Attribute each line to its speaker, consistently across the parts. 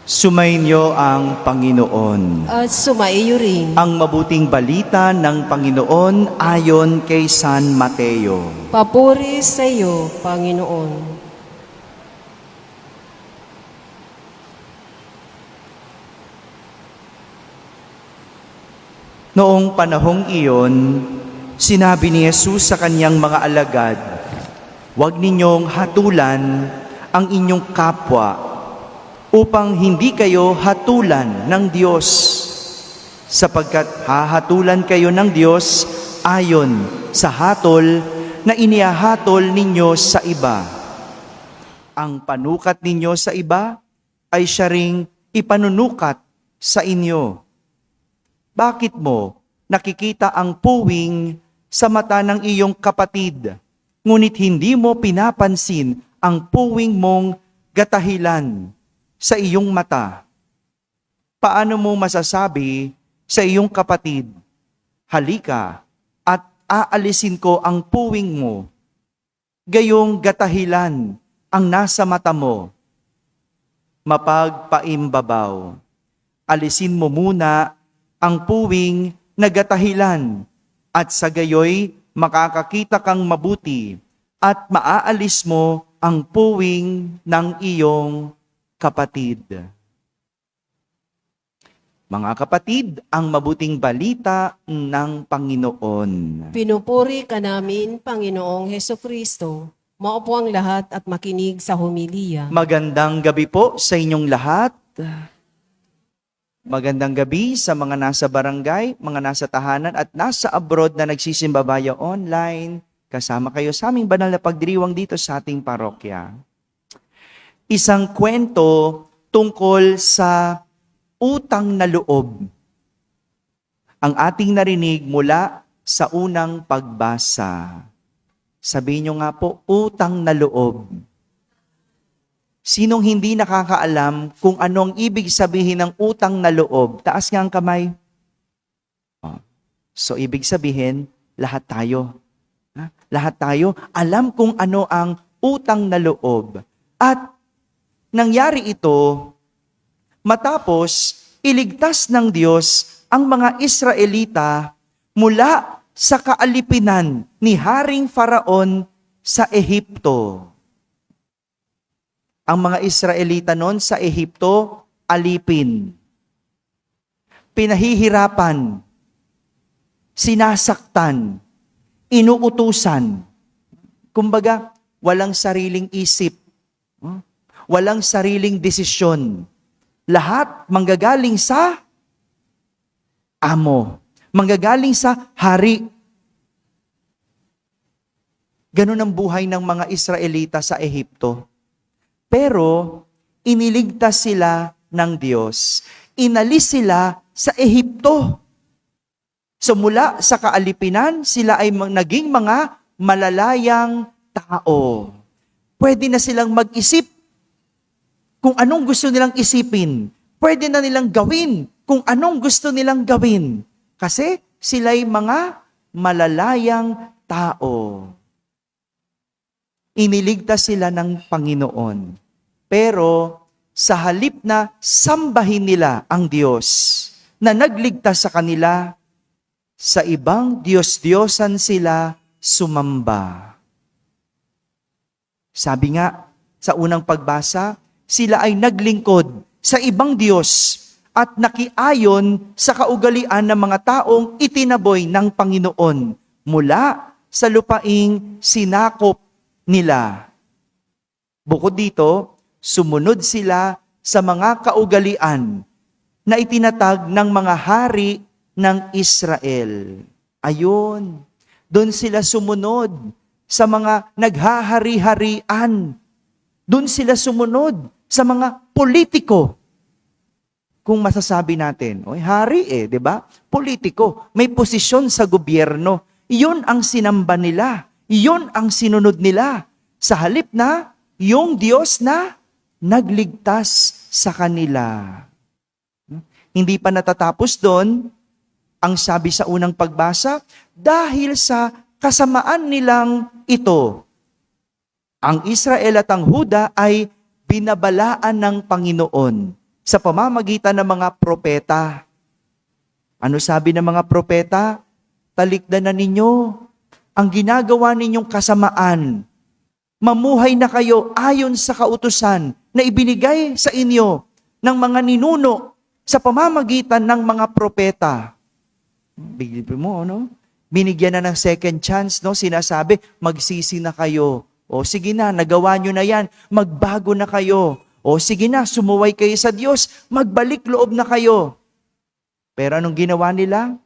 Speaker 1: Sumainyo ang Panginoon.
Speaker 2: At sumaiyo rin.
Speaker 1: Ang mabuting balita ng Panginoon ayon kay San Mateo.
Speaker 2: Papuri sa iyo, Panginoon.
Speaker 1: Noong panahong iyon, sinabi ni Jesus sa kanyang mga alagad, "Huwag ninyong hatulan ang inyong kapwa upang hindi kayo hatulan ng Diyos, sapagkat hahatulan kayo ng Diyos ayon sa hatol na inihahatol ninyo sa iba. Ang panukat ninyo sa iba ay siya ring ipanunukat sa inyo. Bakit mo nakikita ang puwing sa mata ng iyong kapatid, ngunit hindi mo pinapansin ang puwing mong gatahilan sa iyong mata? Paano mo masasabi sa iyong kapatid, 'Halika at aalisin ko ang puwing mo,' gayong gatahilan ang nasa mata mo? Mapagpaimbabaw, alisin mo muna ang puwing na gatahilan, at sa gayoy makakakita kang mabuti at maaalis mo ang puwing ng iyong kapatid." Mga kapatid, ang mabuting balita ng Panginoon.
Speaker 2: Pinupuri ka namin, Panginoong Hesukristo. Maupo ang lahat at makinig sa homilya.
Speaker 1: Magandang gabi po sa inyong lahat. Magandang gabi sa mga nasa barangay, mga nasa tahanan at nasa abroad na nagsisimba via online. Kasama kayo sa aming banal na pagdiriwang dito sa ating parokya. Isang kwento tungkol sa utang na loob ang ating narinig mula sa unang pagbasa. Sabihin nyo nga po, utang na loob. Sinong hindi nakakaalam kung ano ang ibig sabihin ng utang na loob? Taas nga ang kamay. So, ibig sabihin, lahat tayo. Lahat tayo alam kung ano ang utang na loob. At nangyari ito matapos iligtas ng Diyos ang mga Israelita mula sa kaalipinan ni Haring Faraon sa Ehipto. Ang mga Israelita noon sa Ehipto, alipin, pinahihirapan, sinasaktan, inuutusan. Kumbaga, walang sariling isip, walang sariling desisyon. Lahat manggagaling sa amo, manggagaling sa hari. Ganun ang buhay ng mga Israelita sa Ehipto. Pero, iniligtas sila ng Diyos. Inalis sila sa Ehipto. So mula sa kaalipinan, sila ay naging mga malalayang tao. Pwede na silang mag-isip kung anong gusto nilang isipin. Pwede na nilang gawin kung anong gusto nilang gawin. Kasi sila'y mga malalayang tao. Iniligtas sila ng Panginoon. Pero sa halip na sambahin nila ang Diyos na nagligtas sa kanila, sa ibang Diyos-Diyosan sila sumamba. Sabi nga sa unang pagbasa, sila ay naglingkod sa ibang Diyos at nakiayon sa kaugalian ng mga taong itinaboy ng Panginoon mula sa lupaing sinakop nila. Bukod dito, sumunod sila sa mga kaugalian na itinatag ng mga hari ng Israel. Ayun, doon sila sumunod sa mga naghahari-harian. Doon sila sumunod sa mga politiko. Kung masasabi natin, hari di ba? Politiko, may posisyon sa gobyerno. Iyon ang sinamba nila. Iyon ang sinunod nila. Sa halip na yung Diyos na nagligtas sa kanila. Hindi pa natatapos doon, ang sabi sa unang pagbasa, dahil sa kasamaan nilang ito, ang Israel at ang Huda ay binabalaan ng Panginoon sa pamamagitan ng mga propeta. Ano sabi ng mga propeta? Talikdan na ninyo ang ginagawa ninyong kasamaan. Mamuhay na kayo ayon sa kautusan na ibinigay sa inyo ng mga ninuno sa pamamagitan ng mga propeta. Bigyan mo, no? Binigyan na ng second chance, no? Sinasabi, magsisi na kayo. O sige na, nagawa nyo na yan, magbago na kayo. O sige na, sumuway kayo sa Diyos, magbalik loob na kayo. Pero anong ginawa nila?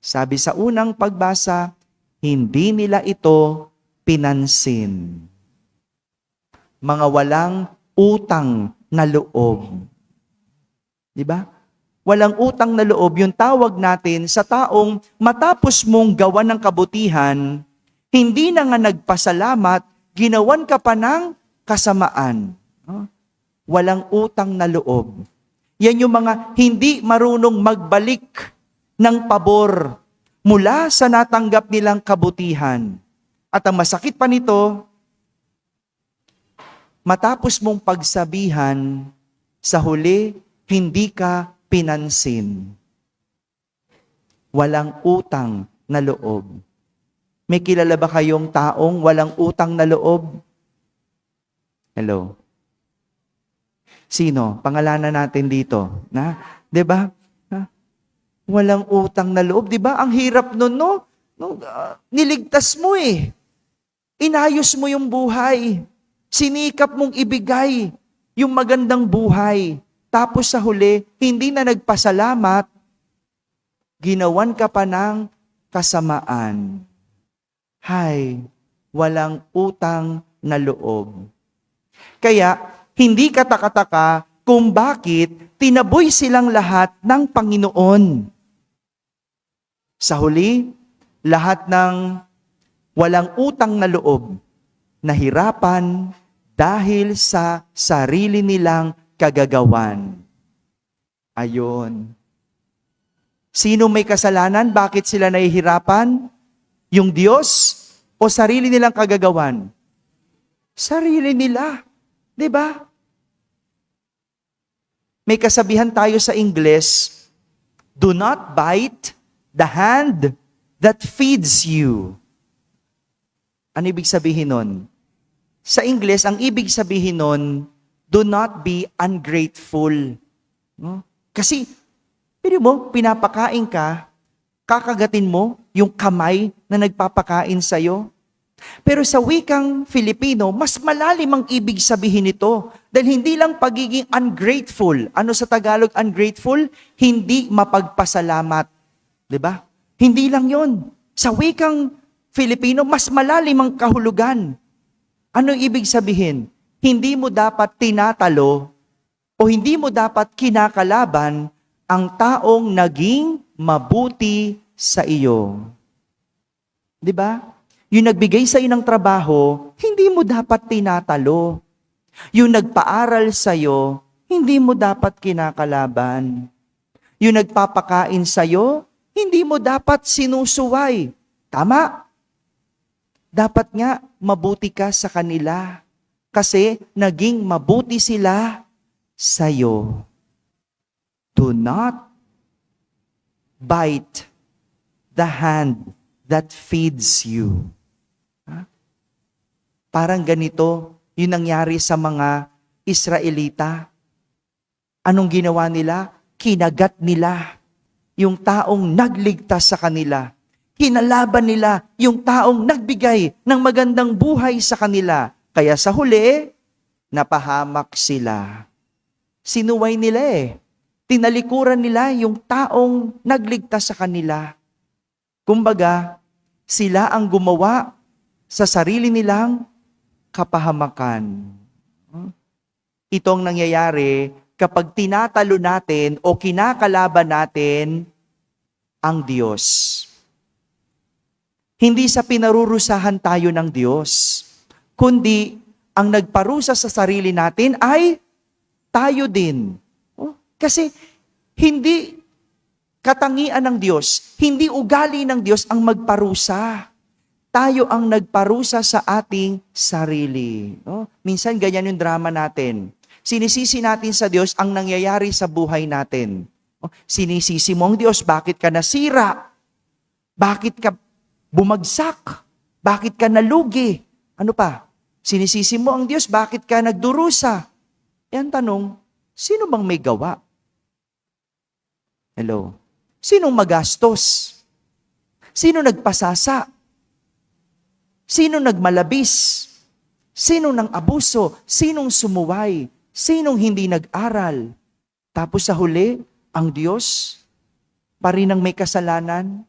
Speaker 1: Sabi sa unang pagbasa, hindi nila ito pinansin. Mga walang utang na loob. Di ba? Walang utang na loob, yung tawag natin sa taong matapos mong gawan ng kabutihan, hindi na nga nagpasalamat, ginawan ka pa ng kasamaan. Walang utang na loob. Yan yung mga hindi marunong magbalik ng pabor mula sa natanggap nilang kabutihan. At ang masakit pa nito, matapos mong pagsabihan, sa huli, hindi ka pinansin. Walang utang na loob. May kilala ba kayong taong walang utang na loob? Hello? Sino? Pangalanan natin dito. Na? 'Di ba? Walang utang na loob, 'di ba? Ang hirap nun, no? Niligtas mo eh. Inayos mo yung buhay. Sinikap mong ibigay yung magandang buhay. Tapos sa huli, hindi na nagpasalamat, ginawan ka pa ng kasamaan. Hay, walang utang na loob. Kaya, hindi ka takataka kung bakit tinaboy silang lahat ng Panginoon. Sa huli, lahat ng walang utang na loob, nahirapan dahil sa sarili nilang kagagawan. Ayon. Sino may kasalanan? Bakit sila nahihirapan? Yung Diyos o sarili nilang kagagawan? Sarili nila. 'Di ba? May kasabihan tayo sa Ingles, do not bite the hand that feeds you. Ano ibig sabihin nun? Sa Ingles, ang ibig sabihin nun, do not be ungrateful. No? Kasi, pili mo, pinapakain ka, kakagatin mo yung kamay na nagpapakain sa'yo. Pero sa wikang Filipino, mas malalim ang ibig sabihin nito. Dahil hindi lang pagiging ungrateful. Ano sa Tagalog ungrateful? Hindi mapagpasalamat. 'Di ba? Hindi lang yon. Sa wikang Filipino, mas malalim ang kahulugan. Ano ibig sabihin? Hindi mo dapat tinatalo o hindi mo dapat kinakalaban ang taong naging mabuti sa iyo. 'Di ba? Yung nagbigay sa iyo ng trabaho, hindi mo dapat tinatalo. Yung nagpaaral sa iyo, hindi mo dapat kinakalaban. Yung nagpapakain sa iyo, hindi mo dapat sinusuway. Tama? Dapat nga mabuti ka sa kanila kasi naging mabuti sila sa iyo. Do not bite the hand that feeds you. Parang ganito, yung nangyari sa mga Israelita. Anong ginawa nila? Kinagat nila yung taong nagligtas sa kanila. Kinalaban nila yung taong nagbigay ng magandang buhay sa kanila. Kaya sa huli, napahamak sila. Sinuway nila eh. Tinalikuran nila yung taong nagligtas sa kanila. Kumbaga, sila ang gumawa sa sarili nilang kapahamakan. Ito ang nangyayari kapag tinatalo natin o kinakalaban natin ang Diyos. Hindi sa pinarurusahan tayo ng Diyos, kundi ang nagparusa sa sarili natin ay tayo din. Kasi hindi katangian ng Diyos, hindi ugali ng Diyos ang magparusa. Tayo ang nagparusa sa ating sarili. Minsan ganyan yung drama natin. sinisisi natin sa Diyos ang nangyayari sa buhay natin. Sinisisi mo ang Diyos, bakit ka nasira? Bakit ka bumagsak? Bakit ka nalugi? Ano pa? Sinisisi mo ang Diyos, bakit ka nagdurusa? Yan tanong, sino bang may gawa? Hello? Sinong magastos? Sino nagpasasa? Sino nagmalabis? Sino nang abuso? Sinong sumuway? Sinong hindi nag-aral? Tapos sa huli, ang Diyos pa rin ang may kasalanan?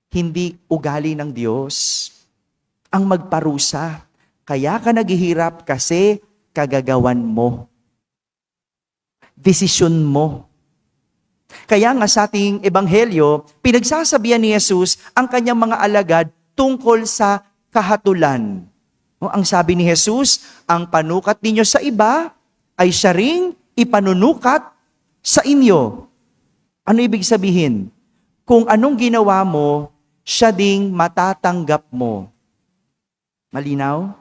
Speaker 1: Hindi ugali ng Diyos ang magparusa. Kaya ka naghihirap kasi kagagawan mo. Desisyon mo. Kaya nga sa ating ebanghelyo, pinagsasabihan ni Jesus ang kanyang mga alagad tungkol sa kahatulan. Ang sabi ni Jesus, ang panukat ninyo sa iba ay siya ring ipanunukat sa inyo. Ano ibig sabihin? Kung anong ginawa mo, siya ding matatanggap mo. Malinaw?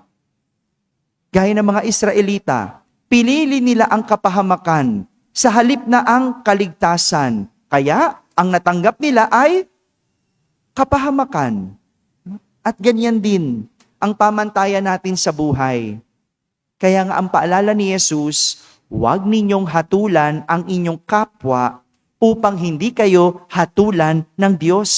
Speaker 1: Gaya ng mga Israelita, pinili nila ang kapahamakan sa halip na ang kaligtasan. Kaya, ang natanggap nila ay kapahamakan. At ganyan din ang pamantayan natin sa buhay. Kaya nga ang paalala ni Jesus, huwag ninyong hatulan ang inyong kapwa upang hindi kayo hatulan ng Diyos.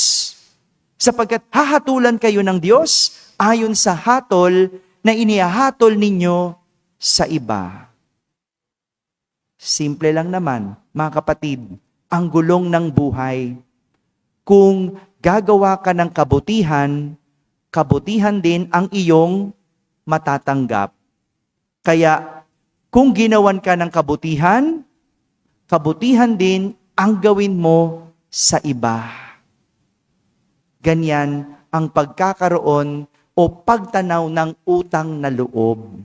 Speaker 1: Sapagkat hahatulan kayo ng Diyos ayon sa hatol na inihahatol ninyo sa iba. Simple lang naman, mga kapatid, ang gulong ng buhay. Kung gagawa ka ng kabutihan, kabutihan din ang iyong matatanggap. Kaya, kung ginawan ka ng kabutihan, kabutihan din ang gawin mo sa iba. Ganyan ang pagkakaroon o pagtanaw ng utang na loob.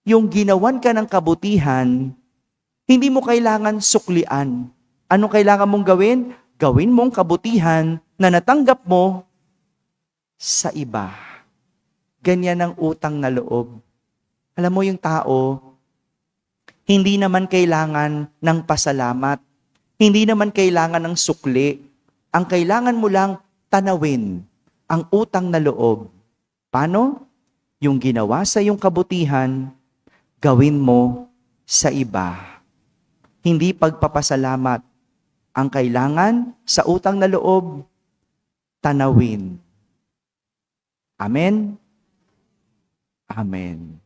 Speaker 1: Yung ginawan ka ng kabutihan, hindi mo kailangan suklian. Anong kailangan mong gawin? Gawin mong kabutihan na natanggap mo sa iba. Ganyan ang utang na loob. Alam mo yung tao, hindi naman kailangan ng pasalamat. Hindi naman kailangan ng sukli. Ang kailangan mo lang tanawin ang utang na loob. Paano? Yung ginawa sa iyong kabutihan, gawin mo sa iba. Hindi pagpapasalamat. Ang kailangan sa utang na loob, tanawin. Amen? Amen.